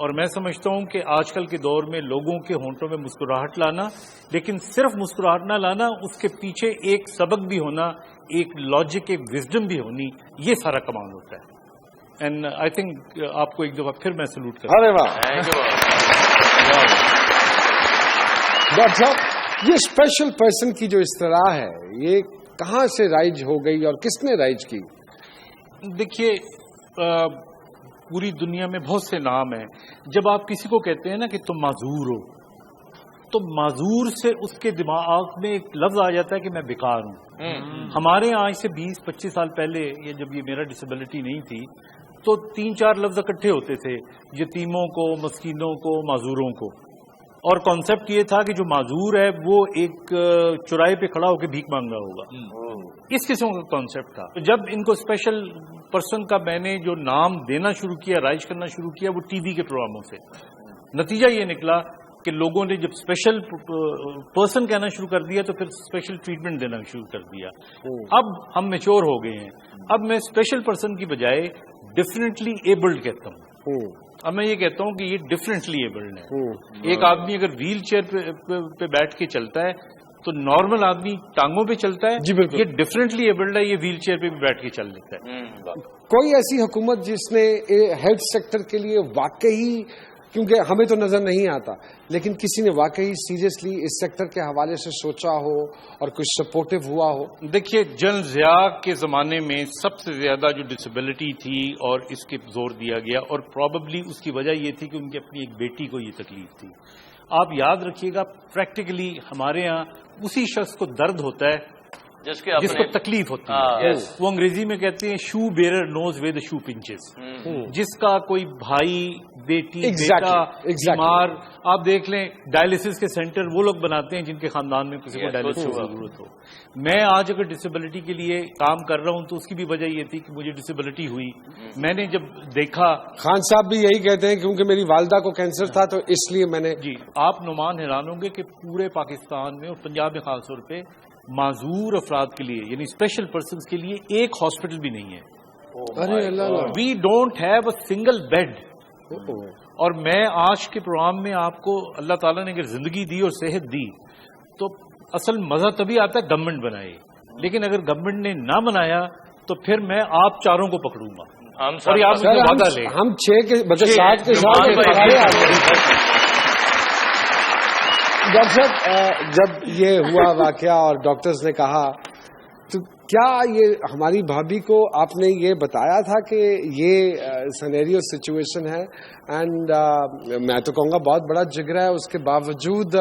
اور میں سمجھتا ہوں کہ آج کل کے دور میں لوگوں کے ہونٹوں میں مسکراہٹ لانا، لیکن صرف مسکراہٹ نہ لانا، اس کے پیچھے ایک سبق بھی ہونا، ایک لاجک، ایک وزڈم بھی ہونی، یہ سارا کمال ہوتا ہے. اینڈ آئی تھنک آپ کو ایک دفعہ پھر میں سلوٹ کرتا ہوں. ارے واہ ڈاکٹر صاحب، یہ اسپیشل پرسن کی جو اصطلاح ہے یہ کہاں سے رائج ہو گئی اور کس نے رائج کی؟ دیکھیے پوری دنیا میں بہت سے نام ہیں. جب آپ کسی کو کہتے ہیں نا کہ تم معذور ہو، تو معذور سے اس کے دماغ میں ایک لفظ آ جاتا ہے کہ میں بیکار ہوں. ہمارے آج سے 20-25 سال پہلے جب یہ میرا ڈسیبلٹی نہیں تھی تو 3-4 لفظ اکٹھے ہوتے تھے، یتیموں کو، مسکینوں کو، معذوروں کو. اور کانسیپٹ یہ تھا کہ جو معذور ہے وہ ایک چوراہے پہ کھڑا ہو کے بھیک مانگ رہا ہوگا. اس قسم کا کانسیپٹ تھا. جب ان کو اسپیشل پرسن کا میں نے جو نام دینا شروع کیا، رائج کرنا شروع کیا، وہ ٹی وی کے پروگراموں سے، نتیجہ یہ نکلا کہ لوگوں نے جب اسپیشل پرسن کہنا شروع کر دیا تو پھر اسپیشل ٹریٹمنٹ دینا شروع کر دیا. اب ہم میچور ہو گئے ہیں. اب میں اسپیشل پرسن کی بجائے ڈفرینٹلی ایبلڈ کہتا ہوں. اب میں یہ کہتا ہوں کہ یہ ڈفرینٹلی ایبلڈ ہے. ایک آدمی اگر ویل چیئر پہ بیٹھ کے چلتا ہے تو نارمل آدمی ٹانگوں پہ چلتا ہے. جی بالکل. یہ ڈفرینٹلی ایبلڈ ہے، یہ ویل چیئر پہ بھی بیٹھ کے چل لیتا ہے. کوئی ایسی حکومت جس نے ہیلتھ سیکٹر کے لیے واقعی، کیونکہ ہمیں تو نظر نہیں آتا، لیکن کسی نے واقعی سیریسلی اس سیکٹر کے حوالے سے سوچا ہو اور کچھ سپورٹو ہوا ہو؟ دیکھیے جنرل ضیاء کے زمانے میں سب سے زیادہ جو ڈسیبلٹی تھی اور اس کے زور دیا گیا، اور پرابیبلی اس کی وجہ یہ تھی کہ ان کی اپنی ایک بیٹی کو یہ تکلیف تھی. آپ یاد رکھیے گا پریکٹیکلی ہمارے ہاں اسی شخص کو درد ہوتا ہے جس کو تکلیف ہوتی ہے. وہ انگریزی میں کہتے ہیں شو بیئرر نوز وے دا شو پنچز. جس کا کوئی بھائی، بیٹی، بیٹا بیمار، آپ دیکھ لیں ڈائلسس کے سینٹر وہ لوگ بناتے ہیں جن کے خاندان میں کسی کو ڈائلسس کی ضرورت ہو. میں آج اگر ڈسیبلٹی کے لیے کام کر رہا ہوں تو اس کی بھی وجہ یہ تھی کہ مجھے ڈسیبلٹی ہوئی. میں نے جب دیکھا، خان صاحب بھی یہی کہتے ہیں کیونکہ میری والدہ کو کینسر تھا تو اس لیے میں نے. جی آپ نعمان حیران ہوں گے کہ پورے پاکستان میں اور پنجاب میں خاص طور پہ معذور افراد کے لیے یعنی اسپیشل پرسنز کے لیے ایک ہاسپٹل بھی نہیں ہے. ارے اللہ، we don't have a single bed. اور میں آج کے پروگرام میں آپ کو اللہ تعالیٰ نے اگر زندگی دی اور صحت دی تو اصل مزہ تبھی آتا ہے گورنمنٹ بنائے، لیکن اگر گورنمنٹ نے نہ بنایا تو پھر میں آپ چاروں کو پکڑوں گا. ہم 6 کے بجے 7 کے ساتھ. ڈاکٹر صاحب جب یہ ہوا واقعہ اور ڈاکٹرز نے کہا تو کیا یہ ہماری بھابھی کو آپ نے یہ بتایا تھا کہ یہ سینیریو سچویشن ہے؟ اینڈ میں تو کہوں گا بہت بڑا جگرا ہے، اس کے باوجود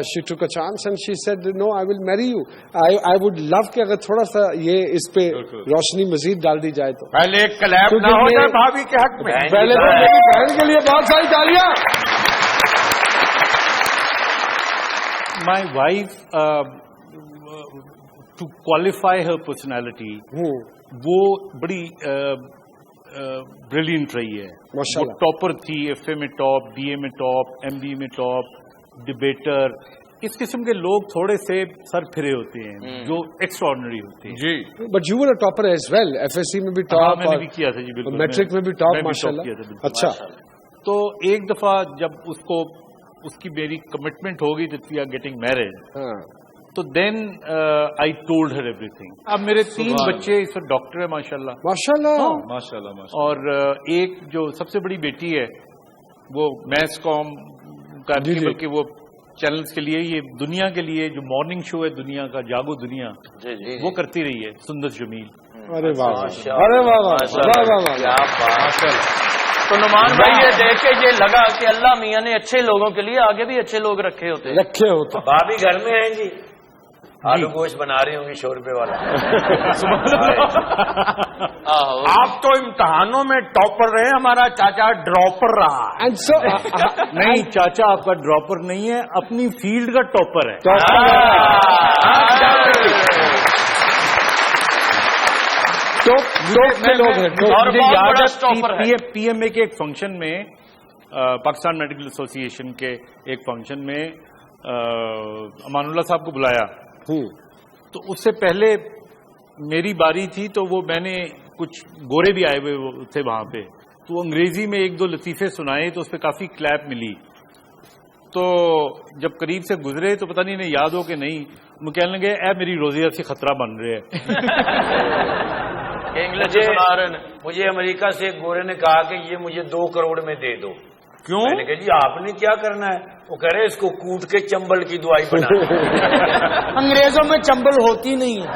she took a chance and she said no I will marry you. I would love کہ اگر تھوڑا سا یہ اس پہ روشنی مزید ڈال دی جائے تو. پہلے ایک کلیپ نہ ہو جائے بھابھی کے حق میں. پہلے تو میری بہن کے لیے بہت ساری تالیاں. My wife, to qualify her personality, وہ بڑی بریلینٹ رہی ہے. وہ ٹاپر تھی، ایف اے میں ٹاپ، بی اے میں ٹاپ، ایم بی میں ٹاپ، ڈبیٹر. اس قسم کے لوگ تھوڑے سے سر پھرے ہوتے ہیں جو ایکسٹرا آرڈنری ہوتے ہیں. جی but you were a topper as well. F S C میں بھی ٹاپ، میں نے بھی کیا تھا. جی بالکل. میٹرک میں بھی ٹاپ ماشاءاللہ. اچھا. تو ایک دفعہ جب اس کی میری کمٹمنٹ ہوگی that we are getting married, تو then I told her everything. اب میرے 3 بچے اس وقت ڈاکٹر ہیں ماشاءاللہ. ماشاءاللہ. اور ایک جو سب سے بڑی بیٹی ہے وہ میس کام کرتی ہے، بلکہ وہ چینلز کے لیے، یہ دنیا کے لیے جو مارننگ شو ہے دنیا کا، جاگو دنیا، وہ کرتی رہی ہے، سندر جمیل. ارے واہ، ارے واہ. تو نعمان بھائی یہ دیکھ کے یہ لگا کہ اللہ میاں نے اچھے لوگوں کے لیے آگے بھی اچھے لوگ رکھے ہوتے. بھابھی گھر میں ہیں جی، آلو گوشت بنا رہی ہوں گی 100 روپے والا. آپ تو امتحانوں میں ٹاپر رہے، ہمارا چاچا ڈراپر رہا. نہیں، چاچا آپ کا ڈراپر نہیں ہے، اپنی فیلڈ کا ٹاپر ہے. پی ایم اے کے ایک فنکشن میں، پاکستان میڈیکل ایسوسی ایشن کے ایک فنکشن میں امان اللہ صاحب کو بلایا. تو اس سے پہلے میری باری تھی تو وہ میں نے کچھ گورے بھی آئے ہوئے تھے وہاں پہ، تو تو انگریزی میں 1-2 لطیفے سنائے تو اس پہ کافی کلیپ ملی. تو جب قریب سے گزرے تو پتہ نہیں انہیں یاد ہو کہ نہیں, وہ کہنے لگے اے میری روزیت سے خطرہ بن رہے ہے. انگلش سنا رہے ہیں. مجھے امریکہ سے ایک گورے نے کہا کہ یہ مجھے 2 کروڑ میں دے دو. کیوں؟ میں نے کہا جی آپ نے کیا کرنا ہے؟ وہ کہہ رہے اس کو کوٹ کے چمبل کی دوائی بنا. انگریزوں میں چمبل ہوتی نہیں ہے.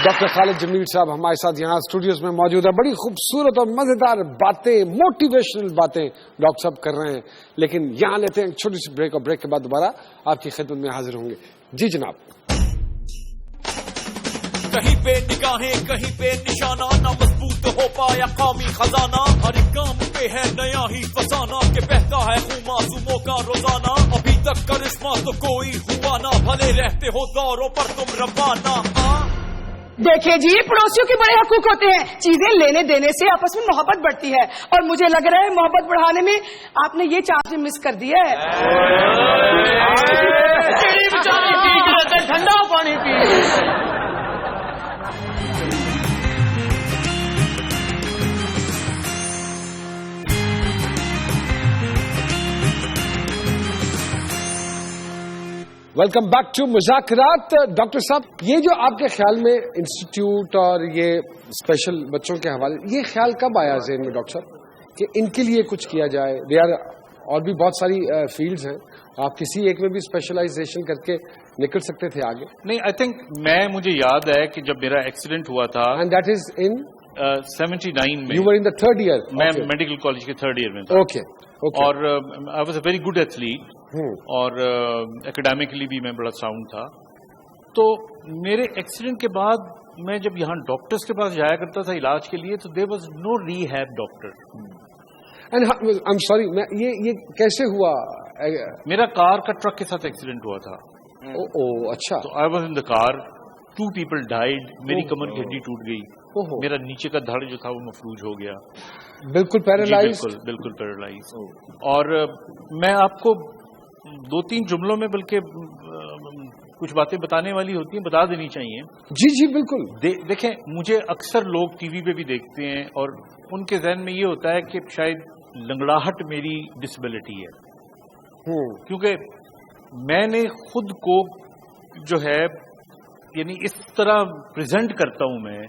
ڈاکٹر خالد جمیل صاحب ہمارے ساتھ یہاں اسٹوڈیوز میں موجود ہے. بڑی خوبصورت اور مزیدار باتیں, موٹیویشنل باتیں ڈاکٹر صاحب کر رہے ہیں. لیکن یہاں لیتے ہیں چھوٹی سی بریک, اور بریک کے بعد دوبارہ آپ کی خدمت میں حاضر ہوں گے. جی جناب. کہیں پہ نگاہیں کہیں پہ نشانہ, نہ مضبوط ہو پایا قومی خزانہ. ہر کام پہ ہے نیا ہی فسانہ کہ بہتا ہے خون معصوموں کا روزانہ. ابھی تک کرشمہ تو کوئی ہوا نہ, بھلے رہتے ہو دوروں پر تم روانہ. دیکھیں جی, پڑوسیوں کے بڑے حقوق ہوتے ہیں. چیزیں لینے دینے سے آپس میں محبت بڑھتی ہے, اور مجھے لگ رہا ہے محبت بڑھانے میں آپ نے یہ چانس مس کر دیا ہے. ٹھنڈا پانی پی. ویلکم بیک ٹو مذاکرات. ڈاکٹر صاحب, یہ جو آپ کے خیال میں انسٹیٹیوٹ اور یہ اسپیشل بچوں کے حوالے, یہ خیال کب آیا ذہن میں ڈاکٹر صاحب کہ ان کے لیے کچھ کیا جائے؟ دے آر اور بھی بہت ساری فیلڈز ہیں, آپ کسی ایک میں بھی اسپیشلائزیشن کر کے نکل سکتے تھے آگے. نہیں, آئی تھنک مجھے یاد ہے کہ جب میرا ایکسیڈنٹ ہوا تھا, اینڈ دیٹ از ان 79 میں. You were in the 3rd year. میں میڈیکل کالج کے 3rd ایئر میں تھا. اوکے. اور I was a very good athlete, اور اکیڈیمکلی بھی میں بڑا ساؤنڈ تھا. تو میرے ایکسیڈنٹ کے بعد میں جب یہاں ڈاکٹرز کے پاس جایا کرتا تھا علاج کے لیے, تو there was no rehab doctor. And I am sorry, یہ کیسے ہوا؟ میرا کار کا ٹرک کے ساتھ ایکسیڈنٹ ہوا تھا. اچھا. تو I was in the car, 2 people died. میری کمر کی ہڈی ٹوٹ گئی, میرا نیچے کا دھڑ جو تھا وہ مفلوج ہو گیا, بالکل پیرالائز. بالکل پیرالائز. اور میں آپ کو 2-3 جملوں میں بلکہ کچھ باتیں بتانے والی ہوتی ہیں, بتا دینی چاہیے. جی جی بالکل. دیکھیں, مجھے اکثر لوگ ٹی وی پہ بھی دیکھتے ہیں اور ان کے ذہن میں یہ ہوتا ہے کہ شاید لنگڑاہٹ میری ڈسبلٹی ہے, کیونکہ میں نے خود کو جو ہے یعنی اس طرح پریزنٹ کرتا ہوں میں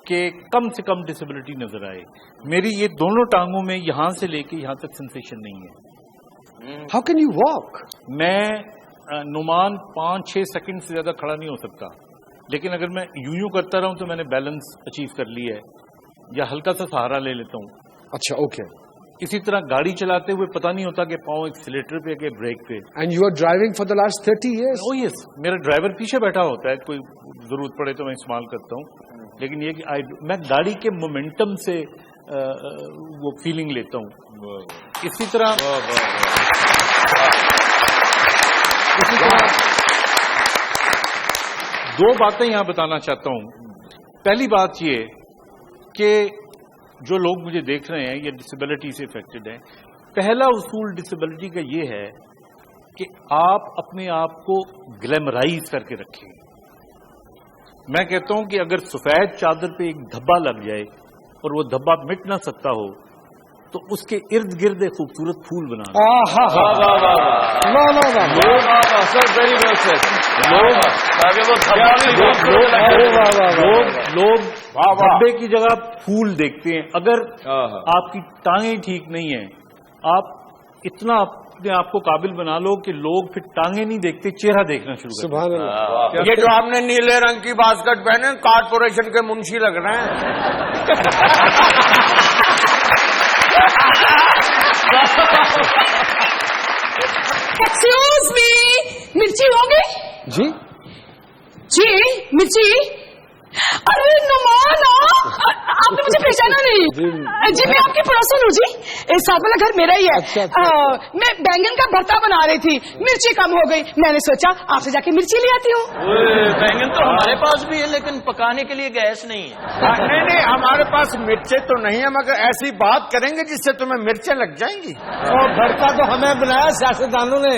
کہ کم سے کم ڈسبلٹی نظر آئے. میری یہ دونوں ٹانگوں میں یہاں سے لے کے یہاں تک سینسیشن نہیں ہے. How can you walk? میں نعمان 5-6 سیکنڈ سے زیادہ کھڑا نہیں ہو سکتا, لیکن اگر میں یوں کرتا رہوں تو میں نے بیلنس اچیو کر لی ہے, یا ہلکا سا سہارا لے لیتا ہوں. اچھا, اوکے. اسی طرح گاڑی چلاتے ہوئے پتہ نہیں ہوتا کہ پاؤں ایکسیلیٹر پہ کہ بریک پہ. And you are driving for the last 30 years. Oh yes, میرا ڈرائیور پیچھے بیٹھا ہوتا ہے, کوئی ضرورت پڑے تو میں استعمال کرتا ہوں, لیکن یہ کہ میں گاڑی کے مومنٹم سے وہ فیلنگ لیتا ہوں. اسی طرح دو باتیں یہاں بتانا چاہتا ہوں. پہلی بات یہ کہ جو لوگ مجھے دیکھ رہے ہیں یہ ڈسیبلٹی سے افیکٹڈ ہیں. پہلا اصول ڈسیبلٹی کا یہ ہے کہ آپ اپنے آپ کو گلیمرائز کر کے رکھیں. میں کہتا ہوں کہ اگر سفید چادر پہ ایک دھبا لگ جائے اور وہ دھبا مٹ نہ سکتا ہو تو اس کے ارد گرد ایک خوبصورت پھول بنا لوگ دھبے کی جگہ پھول دیکھتے ہیں. اگر آپ کی ٹانگیں ٹھیک نہیں ہیں, آپ اتنا اپنے آپ کو قابل بنا لو کہ لوگ پھر ٹانگیں نہیں دیکھتے, چہرہ دیکھنا شروع کرتے. سبحان اللہ. یہ جو آپ نے نیلے رنگ کی باسکٹ پہنے کارپوریشن کے منشی لگ رہے ہیں. ایکسکیوز می, مرچی ہوگی؟ جی جی مرچی. ارے نعمان, آپ نے مجھے پہچانا نہیں؟ جی میں آپ کی پڑوسن ہوں جی, ساتھ والا گھر میرا ہی ہے. میں بینگن کا بھرتا بنا رہی تھی, مرچی کم ہو گئی, میں نے سوچا آپ سے جا کے مرچی لے آتی ہوں. بینگن تو ہمارے پاس بھی ہے لیکن پکانے کے لیے گیس نہیں ہے. نہیں ہمارے پاس مرچیں تو نہیں ہے, مگر ایسی بات کریں گے جس سے تمہیں مرچیں لگ جائیں گی. اور بھرتا تو ہمیں بنایا سیاستدانوں نے,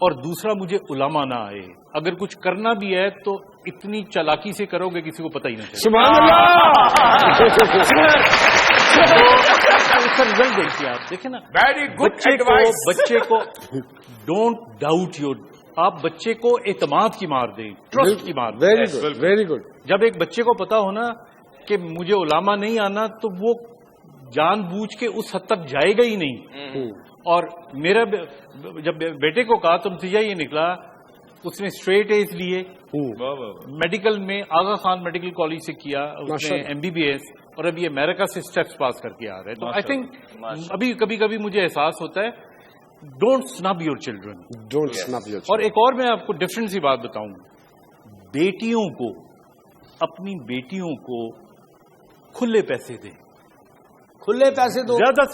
اور دوسرا مجھے علماء نہ آئے. اگر کچھ کرنا بھی ہے تو اتنی چالاکی سے کرو گے کسی کو پتہ ہی نہ چلے. سبحان اللہ. اس کا رزلٹ دیکھیے آپ, دیکھیں نا, ویری گڈ ایڈوائس. بچے کو ڈونٹ ڈاؤٹ یور, آپ بچے کو اعتماد کی مار دیں, ٹرسٹ کی مار دیں. Very good, very good. جب ایک بچے کو پتا ہونا کہ مجھے علماء نہیں آنا تو وہ جان بوجھ کے اس حد تک جائے گا ہی نہیں. اور میرا جب بیٹے کو کہا تو نتیجہ یہ نکلا, اس نے اسٹریٹ ایز لیے, میڈیکل میں آغا خان میڈیکل کالج سے کیا, اس نے MBBS, اور ابھی امریکہ سے اسٹیپس پاس کر کے آ رہے ہیں. تو آئی تھنک ابھی کبھی کبھی مجھے احساس ہوتا ہے, don't snub your children, don't snub your. اور ایک اور میں آپ کو ڈفرنٹ سی بات بتاؤں, بیٹیوں کو, اپنی بیٹیوں کو کھلے پیسے دیں, کھلے پیسے دو, زیادہ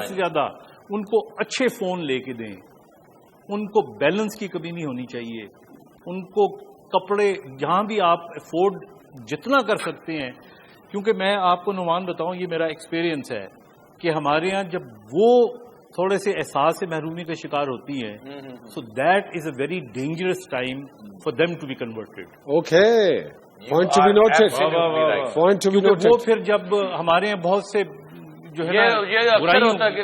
سے زیادہ ان کو اچھے فون لے کے دیں, ان کو بیلنس کی کمی نہیں ہونی چاہیے, ان کو کپڑے جہاں بھی آپ افورڈ جتنا کر سکتے ہیں. کیونکہ میں آپ کو نعمان بتاؤں, یہ میرا ایکسپیرینس ہے کہ ہمارے ہاں جب وہ تھوڑے سے احساس سے محرومی کا شکار ہوتی ہیں, so that is a very dangerous time for them to be converted. Okay, point to be noted, point to be noted. وہ پھر جب ہمارے یہاں بہت سے جو ہے یہ اکثر ہوتا ہے کہ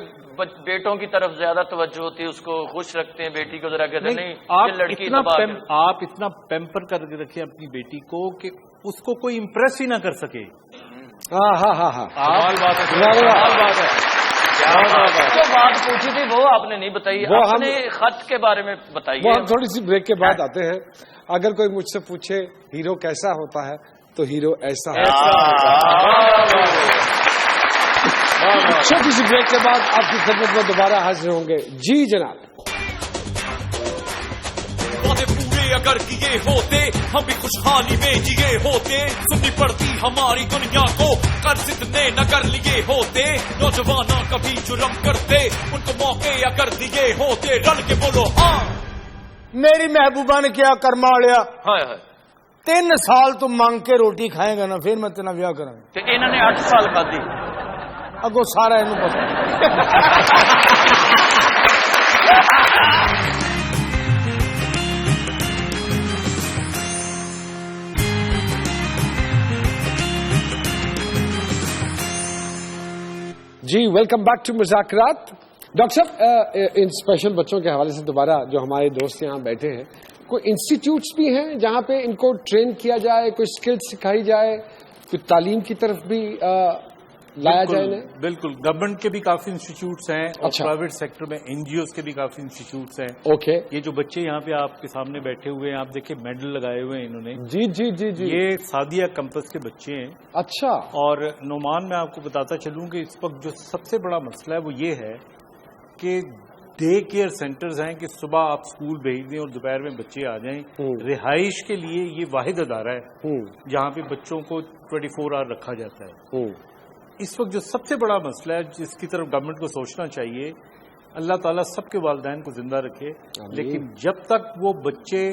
بیٹوں کی طرف زیادہ توجہ ہوتی ہے, اس کو خوش رکھتے ہیں, بیٹی کو ذرا کہتے ہیں نہیں لڑکی. آپ اتنا پیمپر کر کے رکھیں اپنی بیٹی کو کہ اس کو کوئی امپریس ہی نہ کر سکے. جو بات پوچھی تھی وہ آپ نے نہیں بتائی, اپنے خط کے بارے میں بتائیے. وہ ہم تھوڑی سی بریک کے بعد آتے ہیں. اگر کوئی مجھ سے پوچھے ہیرو کیسا ہوتا ہے تو ہیرو ایسا ہوتا ہے. چھوٹی سی بریک کے بعد آپ کی خدمت میں دوبارہ حاضر ہوں گے. جی جناب. اگر کیے ہوتے ہم بھی خوشحالی میں جیے ہوتے, سننی پڑتی ہماری دنیا کو, قرض اتنے نہ کر لیے ہوتے, نوجوانوں کبھی جرم کرتے, ان کو موقع اگر دیے ہوتے, رل کے بولو ہاں. میری محبوبہ نے کیا کرما لیا, 3 سال تم مانگ کے روٹی کھائے گا نا, پھر میں تینا بیاہ کروں. انہوں نے 8 سال کھا دی, اگو سارا انہوں پتا. جی ویلکم بیک ٹو مذاکرات. ڈاکٹر صاحب, ان اسپیشل بچوں کے حوالے سے دوبارہ جو ہمارے دوست یہاں بیٹھے ہیں, کوئی انسٹیٹیوٹس بھی ہیں جہاں پہ ان کو ٹرین کیا جائے, کوئی اسکل سکھائی جائے, کوئی تعلیم کی طرف بھی لایا جائے؟ بالکل, گورنمنٹ کے بھی کافی انسٹیٹیوٹس ہیں, اور پرائیویٹ سیکٹر میں NGOs کے بھی کافی انسٹیٹیوٹس ہیں. اوکے. یہ جو بچے یہاں پہ آپ کے سامنے بیٹھے ہوئے ہیں, آپ دیکھیں میڈل لگائے ہوئے ہیں انہوں نے. جی جی جی جی, یہ سعدیہ کیمپس کے بچے ہیں. اچھا. اور نعمان, میں آپ کو بتاتا چلوں کہ اس وقت جو سب سے بڑا مسئلہ ہے وہ یہ ہے کہ ڈے کیئر سینٹرز ہیں کہ صبح آپ اسکول بھیج دیں اور دوپہر میں بچے آ جائیں. رہائش کے لیے یہ واحد ادارہ ہے جہاں پہ بچوں کو 24 آور رکھا جاتا ہے. اس وقت جو سب سے بڑا مسئلہ ہے جس کی طرف گورنمنٹ کو سوچنا چاہیے, اللہ تعالیٰ سب کے والدین کو زندہ رکھے, لیکن جب تک وہ بچے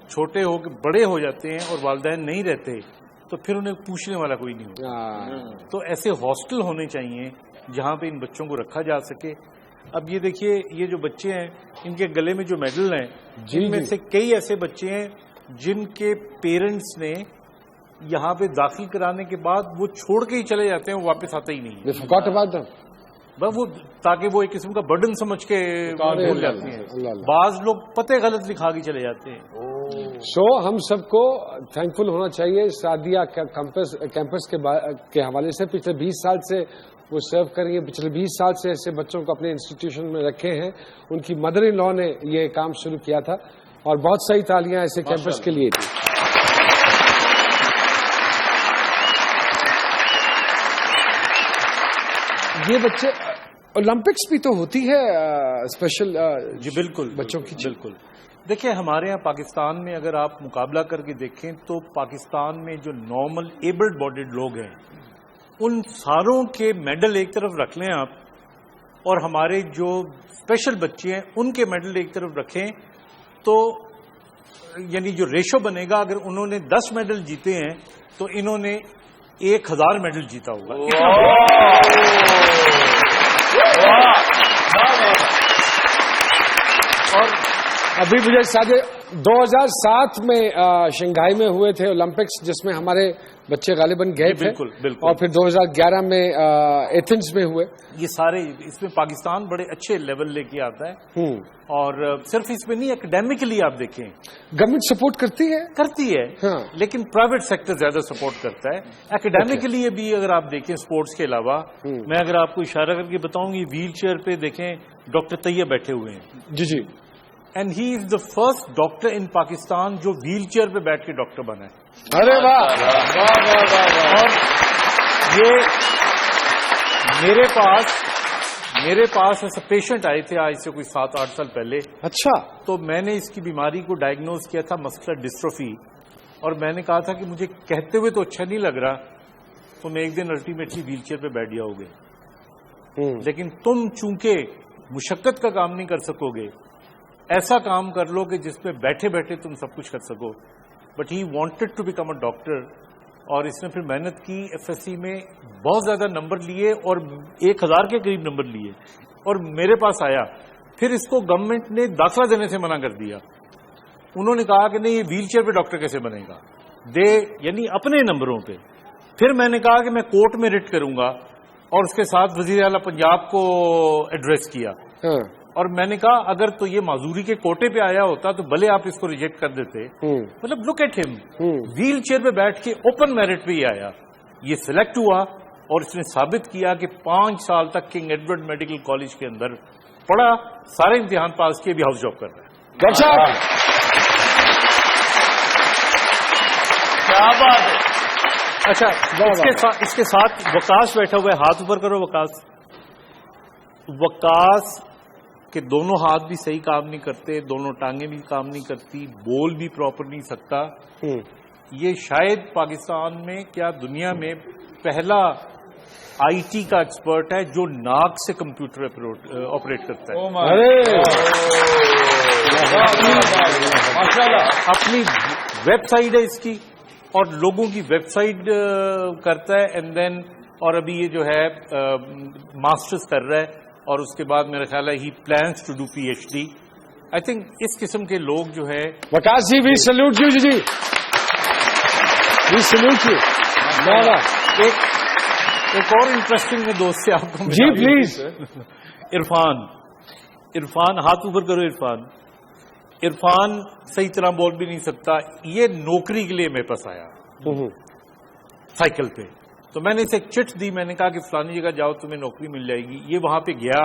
چھوٹے ہو کے بڑے ہو جاتے ہیں اور والدین نہیں رہتے تو پھر انہیں پوچھنے والا کوئی نہیں ہوتا. تو ایسے ہاسٹل ہونے چاہیے جہاں پہ ان بچوں کو رکھا جا سکے. اب یہ دیکھیے, یہ جو بچے ہیں ان کے گلے میں جو میڈل ہیں, جن میں سے کئی ایسے بچے ہیں جن کے پیرنٹس نے یہاں پہ داخل کرانے کے بعد وہ چھوڑ کے ہی چلے جاتے ہیں, وہ واپس آتے ہی نہیں. وہ تاکہ وہ ایک قسم کا برڈن سمجھ کے بھول جاتے ہیں. بعض لوگ پتے غلط لکھا کے چلے جاتے ہیں. سو ہم سب کو تھینک فل ہونا چاہیے سعدیہ کیمپس کے حوالے سے. پچھلے 20 سال سے وہ سرو کر رہی ہیں, پچھلے 20 سال سے ایسے بچوں کو اپنے انسٹیٹیوشن میں رکھے ہیں. ان کی مدر ان لا نے یہ کام شروع کیا تھا, اور بہت صحیح تالیاں ایسے کیمپس کے لیے تھی. یہ بچے اولمپکس بھی تو ہوتی ہے اسپیشل. جی بالکل, بچوں کی. بالکل. دیکھیں ہمارے یہاں پاکستان میں اگر آپ مقابلہ کر کے دیکھیں تو پاکستان میں جو نارمل ایبلڈ باڈیڈ لوگ ہیں ان ساروں کے میڈل ایک طرف رکھ لیں آپ, اور ہمارے جو اسپیشل بچے ہیں ان کے میڈل ایک طرف رکھیں, تو یعنی جو ریشو بنے گا, اگر انہوں نے 10 میڈل جیتے ہیں تو انہوں نے 1000 میڈل جیتا ہوگا. اور ابھی مجھے 2007 میں شنگھائی میں ہوئے تھے اولمپکس، جس میں ہمارے بچے غالباً گئے تھے، بالکل اور پھر 2011 میں ایتھنز میں ہوئے. یہ سارے اس میں پاکستان بڑے اچھے لیول لے کے آتا ہے، اور صرف اس میں نہیں، اکیڈیمکلی آپ دیکھیں گورنمنٹ سپورٹ کرتی ہے ہاں، لیکن پرائیویٹ سیکٹر زیادہ سپورٹ کرتا ہے. اکیڈیمکلی بھی اگر آپ دیکھیں اسپورٹس کے علاوہ، میں اگر آپ کو اشارہ کر کے بتاؤں، یہ ویل چیئر پہ دیکھیں ڈاکٹر طیب بیٹھے ہوئے ہیں. جی and he is the first doctor in Pakistan جو ویل چیئر پہ بیٹھ کے ڈاکٹر بنا ہے. ارے واہ. اور یہ میرے پاس ایسا پیشنٹ آئے تھے آج سے کوئی 7-8 سال پہلے. اچھا. تو میں نے اس کی بیماری کو ڈائگنوز کیا تھا مسکولر ڈسٹروفی، اور میں نے کہا تھا کہ مجھے کہتے ہوئے تو اچھا نہیں لگ رہا، تم ایک دن الٹیمیٹلی ویل چیئر پہ بیٹھ جاؤ گے، لیکن تم چونکہ مشقت کا کام نہیں کر سکو گے، ایسا کام کر لو کہ جس میں بیٹھے بیٹھے تم سب کچھ کر سکو. But he wanted to become a doctor, اور اس نے پھر محنت کی، FSC میں بہت زیادہ نمبر لیے، اور 1000 کے قریب نمبر لیے، اور میرے پاس آیا. پھر اس کو گورنمنٹ نے داخلہ دینے سے منع کر دیا. انہوں نے کہا کہ نہیں، یہ ویل چیئر پہ ڈاکٹر کیسے بنے گا، یعنی اپنے نمبروں پہ. پھر میں نے کہا کہ میں کورٹ میں رٹ کروں گا، اور اس کے ساتھ وزیر اعلیٰ پنجاب کو ایڈریس کیا، اور میں نے کہا اگر تو یہ معذوری کے کوٹے پہ آیا ہوتا تو بھلے آپ اس کو ریجیکٹ کر دیتے. مطلب لک ایٹ ہم، ویل چیئر پہ بیٹھ کے اوپن میرٹ پہ ہی آیا، یہ سلیکٹ ہوا، اور اس نے ثابت کیا کہ 5 سال تک کنگ ایڈورڈ میڈیکل کالج کے اندر پڑھا، سارے امتحان پاس کیے، بھی ہاؤس جاب کر رہا ہے. کیا بات ہے. اچھا، اس کے ساتھ وکاس بیٹھا ہوا ہے، ہاتھ اوپر کرو. وکاس کہ دونوں ہاتھ بھی صحیح کام نہیں کرتے، دونوں ٹانگیں بھی کام نہیں کرتی، بول بھی پراپر نہیں سکتا. یہ شاید پاکستان میں کیا دنیا میں پہلا IT کا ایکسپرٹ ہے جو ناک سے کمپیوٹر آپریٹ کرتا ہے. اپنی ویب سائٹ ہے اس کی، اور لوگوں کی ویب سائٹ کرتا ہے، اینڈ دین اور ابھی یہ جو ہے ماسٹرز کر رہا ہے، اور اس کے بعد میرا خیال ہے he plans to do PhD. I think اس قسم کے لوگ جو ہے. Vikas ji we salute you. جی وی سلوٹ یو. ایک اور انٹرسٹنگ میں دوست سے آپ کو جی پلیز. عرفان ہاتھ اوپر کرو. عرفان صحیح طرح بول بھی نہیں سکتا. یہ نوکری کے لیے میرے پاس آیا سائیکل پہ، تو میں نے اسے ایک چٹ دی، میں نے کہا کہ فلانی جگہ جاؤ تمہیں نوکری مل جائے گی. یہ وہاں پہ گیا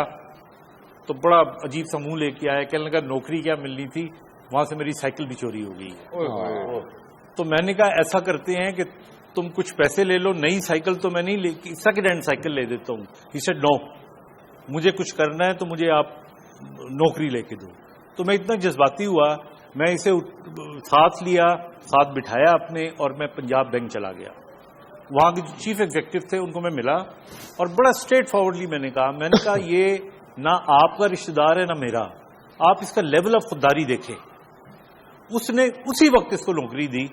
تو بڑا عجیب سا منہ لے کے آیا، کہنے لگا نوکری کیا ملنی تھی، وہاں سے میری سائیکل بھی چوری ہو گئی. تو میں نے کہا ایسا کرتے ہیں کہ تم کچھ پیسے لے لو، نئی سائیکل تو میں نہیں، سیکنڈ ہینڈ سائیکل لے دیتا ہوں. ہی سیڈ نو، مجھے کچھ کرنا ہے تو مجھے آپ نوکری لے کے دو. تو میں اتنا جذباتی ہوا، میں اسے ساتھ لیا، ساتھ بٹھایا اپنے، اور میں پنجاب بینک چلا گیا. وہاں کے جو چیف ایگزیکٹو تھے ان کو میں ملا، اور بڑا اسٹریٹ فارورڈلی میں نے کہا یہ نہ آپ کا رشتہ دار ہے نہ میرا، آپ اس کا لیول آف خودداری دیکھیں. اس نے اسی وقت اس کو نوکری دی،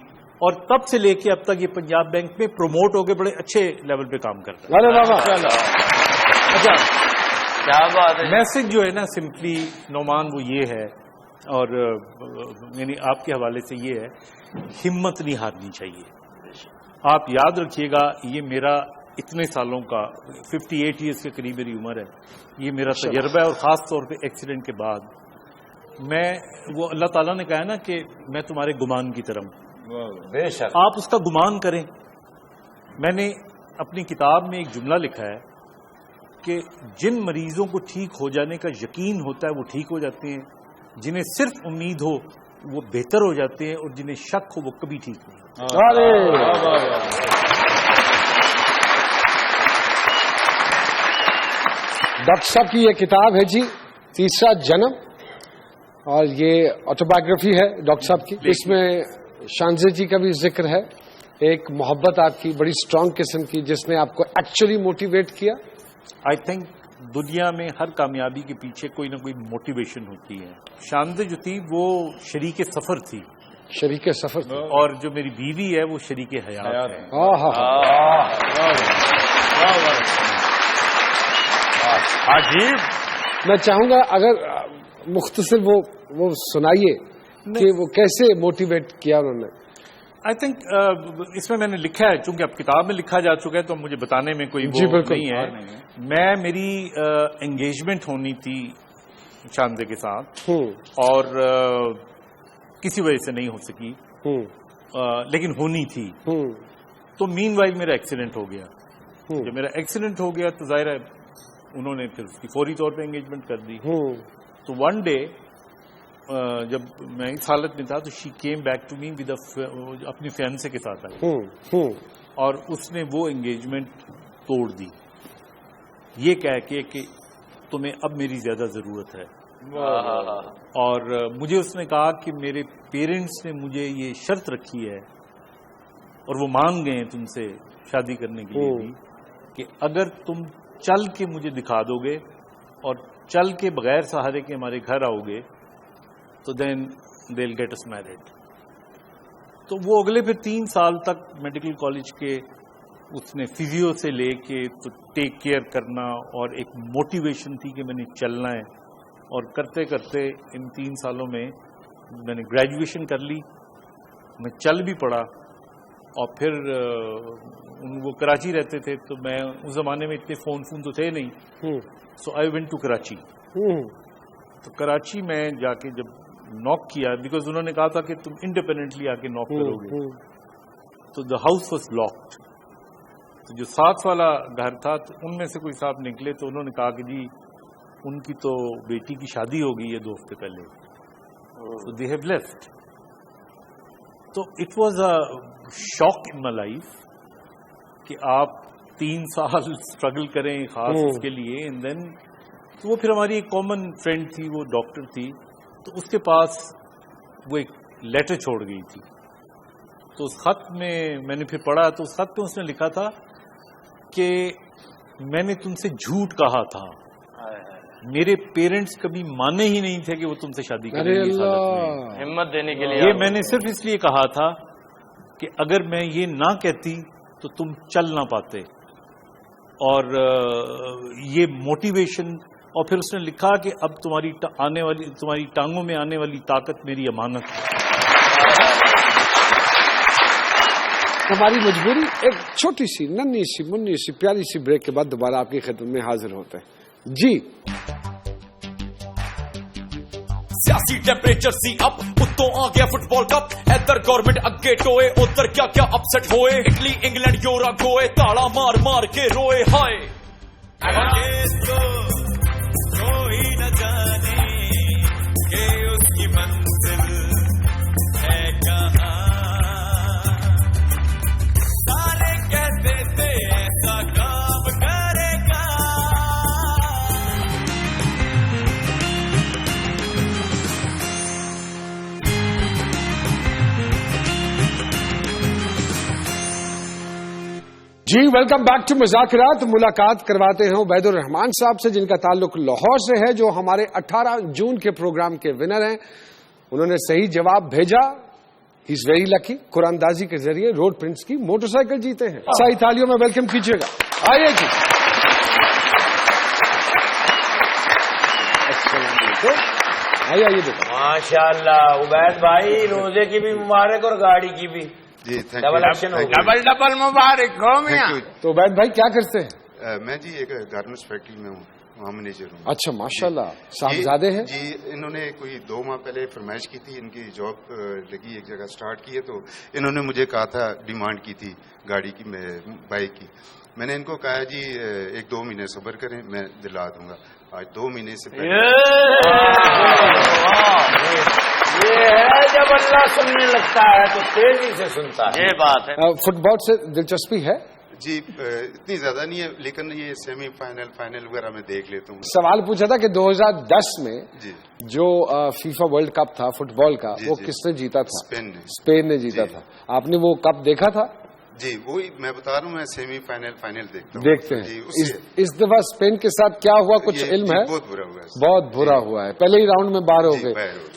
اور تب سے لے کے اب تک یہ پنجاب بینک میں پروموٹ ہو کے بڑے اچھے لیول پہ کام کرتا ہے. اچھا، کیا بات ہے. میسج جو ہے نا سمپلی نعمان وہ یہ ہے، اور یعنی آپ کے حوالے سے یہ ہے، ہمت نہیں ہارنی چاہیے. آپ یاد رکھیے گا، یہ میرا اتنے سالوں کا 58 ایئرس کے قریب میری عمر ہے، یہ میرا تجربہ ہے. اور خاص طور پہ ایکسیڈنٹ کے بعد وہ اللہ تعالیٰ نے کہا نا کہ میں تمہارے گمان کی طرح ہوں، بے شک آپ اس کا گمان کریں. میں نے اپنی کتاب میں ایک جملہ لکھا ہے کہ جن مریضوں کو ٹھیک ہو جانے کا یقین ہوتا ہے وہ ٹھیک ہو جاتے ہیں، جنہیں صرف امید ہو وہ بہتر ہو جاتے ہیں، اور جنہیں شک ہو وہ کبھی ٹھیک نہیں. ڈاکٹر صاحب کی یہ کتاب ہے جی، تیسرا جنم، اور یہ آٹوبایوگرافی ہے ڈاکٹر صاحب کی. اس میں شانزے جی کا بھی ذکر ہے، ایک محبت آپ کی بڑی اسٹرانگ قسم کی، جس نے آپ کو ایکچولی موٹیویٹ کیا. آئی تھنک دنیا میں ہر کامیابی کے پیچھے کوئی نہ کوئی موٹیویشن ہوتی ہے. شانزے جو تھی وہ شریک سفر تھی، شریک سفر تھی، اور جو میری بیوی ہے وہ شریک حیات ہے. عجیب. میں چاہوں گا اگر مختصر وہ سنائیے کہ وہ کیسے موٹیویٹ کیا انہوں نے. آئی تھنک اس میں نے لکھا ہے، چونکہ اب کتاب میں لکھا جا چکا ہے تو مجھے بتانے میں کوئی وہ نہیں ہے. میری انگیجمنٹ ہونی تھی شاندے کے ساتھ اور کسی وجہ سے نہیں ہو سکی، لیکن ہونی تھی. تو مین وائل میرا ایکسیڈنٹ ہو گیا. جب میرا ایکسیڈنٹ ہو گیا تو ظاہر ہے انہوں نے پھر اس کی فوری طور پہ انگیجمنٹ کر دی. تو ون ڈے جب میں اس حالت میں تھا تو she came back to me with اپنی فیانسے کے ساتھ آئی اور اس نے وہ انگیجمنٹ توڑ دی یہ کہہ کے کہ تمہیں اب میری زیادہ ضرورت ہے. اور مجھے اس نے کہا کہ میرے پیرنٹس نے مجھے یہ شرط رکھی ہے اور وہ مان گئے ہیں تم سے شادی کرنے کے لیے بھی کہ اگر تم چل کے مجھے دکھا دو گے اور چل کے بغیر سہارے کے ہمارے گھر آؤ گے تو دین دے ول گیٹ اس میرڈ. تو وہ اگلے پھر 3 سال تک میڈیکل کالج کے اس نے فزیو سے لے کے تو ٹیک کیئر کرنا اور ایک موٹیویشن تھی کہ میں نے چلنا ہے. اور کرتے کرتے ان 3 سالوں میں نے گریجویشن کر لی، میں چل بھی پڑا. اور پھر وہ کراچی رہتے تھے تو میں اس زمانے میں اتنے فون تو تھے نہیں. سو آئی وینٹ ٹو کراچی. تو کراچی میں جا کے جب ناک کیا، بیکاز انہوں نے کہا تھا کہ تم انڈیپینڈنٹلی آ کے ناک کرو گے، تو دا ہاؤس واز لاکڈ. تو جو 7 والا گھر تھا تو ان میں سے کوئی صاحب نکلے تو انہوں نے کہا کہ جی ان کی تو بیٹی کی شادی ہو گئی ہے 2 ہفتے پہلے، تو دے ہیو لیفٹ. تو it was a shock in my life کہ آپ 3 سال اسٹرگل کریں خاص اس کے لیے. اینڈ دین تو وہ پھر ہماری ایک کامن فرینڈ تھی، وہ ڈاکٹر تھی، تو اس کے پاس وہ ایک لیٹر چھوڑ گئی تھی. تو اس خط میں نے پھر پڑھا تو اس خط پہ اس نے لکھا تھا کہ میں نے تم سے جھوٹ کہا تھا، میرے پیرنٹس کبھی مانے ہی نہیں تھے کہ وہ تم سے شادی کریں گے. ہمت دینے کے لیے یہ میں نے صرف اس لیے کہا تھا کہ اگر میں یہ نہ کہتی تو تم چل نہ پاتے. اور یہ موٹیویشن. اور پھر اس نے لکھا کہ اب تمہاری ٹانگوں میں آنے والی طاقت میری امانت ہے. ہماری مجبوری ایک چھوٹی سی ننھی سی منی سی پیاری سی بریک کے بعد دوبارہ آپ کی خدمت میں حاضر ہوتے ہیں. جی سیاسی ٹیمپریچر سی اپ اتوں آ گیا فٹ بال کپ. ادھر گورنمنٹ اگے ٹوئے ادھر کیا کیا اپسٹ ہوئے. اٹلی انگلینڈ یورا گوئے تالا مار مار کے روئے. ہائے کوئی نہ جانے کہ اس کی منزل ہے کہاں. سارے کہتے تھے ایسا کام کرے گا. جی ویلکم بیک ٹو مذاکرات. ملاقات کرواتے ہیں عبید الرحمان صاحب سے جن کا تعلق لاہور سے ہے، جو ہمارے 18 جون کے پروگرام کے ونر ہیں. انہوں نے صحیح جواب بھیجا. ہی از ویری لکی. قرآن اندازی کے ذریعے روڈ پرنٹس کی موٹر سائیکل جیتے ہیں. صحیح تالیوں میں ویلکم کیجیے گا. آئیے جی. السلام علیکم. آئیے دیکھو. ماشاء اللہ عبید بھائی، روزے کی بھی مبارک اور گاڑی کی بھی. جی ڈبل ایکشن ہو گیا. ڈبل مبارک ہو میاں. تو عبید بھائی کیا کرتے ہیں؟ میں جی ایک گارمنٹس فیکٹری میں ہوں، وہاں مینیجر ہوں. اچھا ماشاءاللہ. صاحبزادے ہیں؟ جی انہوں نے کوئی 2 ماہ پہلے فرمائش کی تھی، ان کی جاب لگی ایک جگہ اسٹارٹ کی ہے، تو انہوں نے مجھے کہا تھا، ڈیمانڈ کی تھی گاڑی کی، بائک کی. میں نے ان کو کہا جی 1-2 مہینے صبر کریں، میں دلا دوں گا. آج 2 مہینے سے پہلے یہ ہے جب اللہ سننے لگتا ہے تو تیزی سے سنتا ہے. یہ بات ہے. فٹ بال سے دلچسپی ہے؟ جی اتنی زیادہ نہیں ہے، لیکن یہ سیمی فائنل وغیرہ میں دیکھ لیتا ہوں. سوال پوچھا تھا کہ 2010 میں جو فیفا ورلڈ کپ تھا فٹ بال کا، وہ کس نے جیتا تھا؟ اسپین نے جیتا تھا. آپ نے وہ کپ دیکھا تھا؟ جی وہی میں بتا رہا ہوں، میں سیمی فائنل دیکھتے ہیں. اس دفعہ اسپین کے ساتھ کیا ہوا کچھ علم ہے؟ بہت برا ہوا ہے. بہت برا ہوا ہے. پہلے ہی راؤنڈ میں باہر ہو گئے.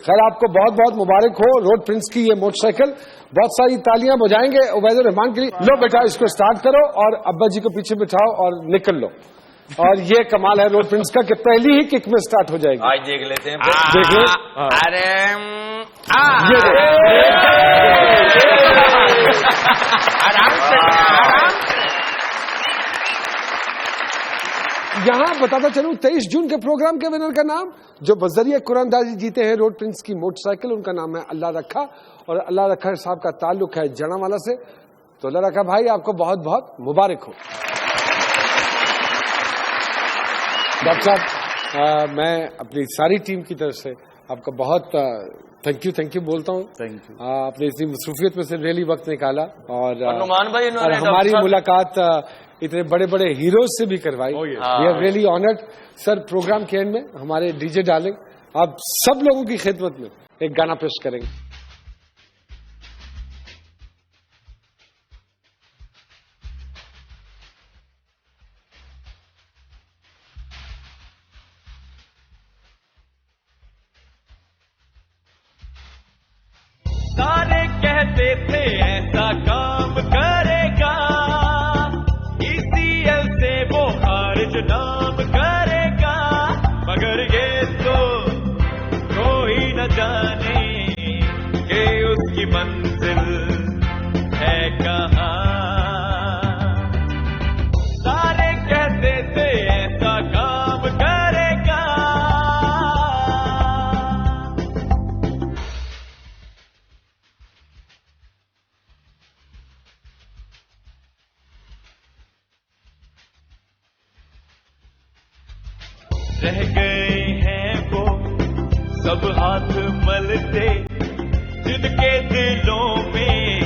خیر آپ کو بہت بہت مبارک ہو. روڈ پرنس کی یہ موٹر سائیکل. بہت ساری تالیاں بجائیں گے عبید الرحمان کے لیے. لو بیٹا اس کو اسٹارٹ کرو اور ابا جی کو پیچھے بٹھاؤ اور نکل لو. اور یہ کمال ہے روڈ پرنس کا کہ پہلی ہی کک میں سٹارٹ ہو جائے گی. آج دیکھ لیتے ہیں. دیکھیں. ارے یہاں بتاتا چلوں 23 جون کے پروگرام کے ونر کا نام جو بذریعہ قرآن دازی جیتے ہیں روڈ پرنس کی موٹر سائیکل، ان کا نام ہے اللہ رکھا، اور اللہ رکھا صاحب کا تعلق ہے جڑا والا سے. تو اللہ رکھا بھائی آپ کو بہت بہت مبارک ہو. ڈاکٹر صاحب میں اپنی ساری ٹیم کی طرف سے آپ کا بہت تھینک یو بولتا ہوں. آپ نے اتنی مصروفیت میں سے ریلی وقت نکالا اور نعمان بھائی اور ہماری ملاقات اتنے بڑے بڑے ہیروز سے بھی کروائی. We are really honoured. Sir program کے اینڈ میں ہمارے ڈی جے ڈارلنگ آپ سب لوگوں کی خدمت میں ایک گانا پیش کریں گے. سارے کہتے تھے ایسا کام کرے گا، ECL سے وہ خارج نام کرے گا، مگر یہ تو کوئی نہ جانے کہ اس کی منزل ہے کہاں. سارے کہتے تھے ایسا کام کرے گا. رہ گئے ہیں وہ سب ہاتھ ملتے جن کے دلوں میں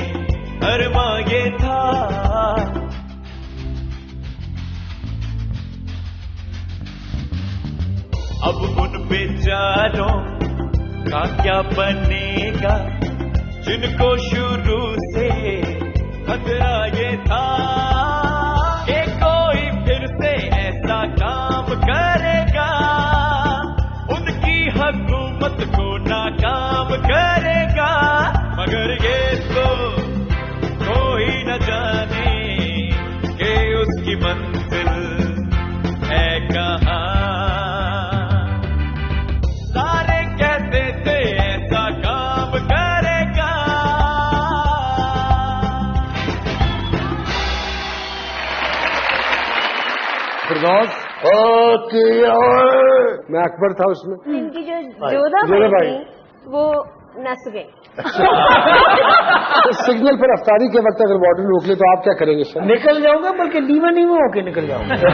ارماں یہ تھا. اب ان بیچاروں کا کیا بنے گا جن کو شروع سے خطرہ یہ تھا کہ کوئی پھر سے ایسا کام کرے گا، ان کی حکومت کو ناکام کرے گا، مگر یہ تو کوئی نہ جانے کہ اس کی منزل ہے کہاں. سارے کہتے تھے ایسا کام کرے گا. میں اکبر تھا اس میں. ان کی جو جودا بھائی وہ نس گئے. سگنل پر افطاری کے وقت اگر وارڈن روک لے تو آپ کیا کریں گے سر؟ نکل جاؤں گا، بلکہ نیوا ہو کے نکل جاؤں گا.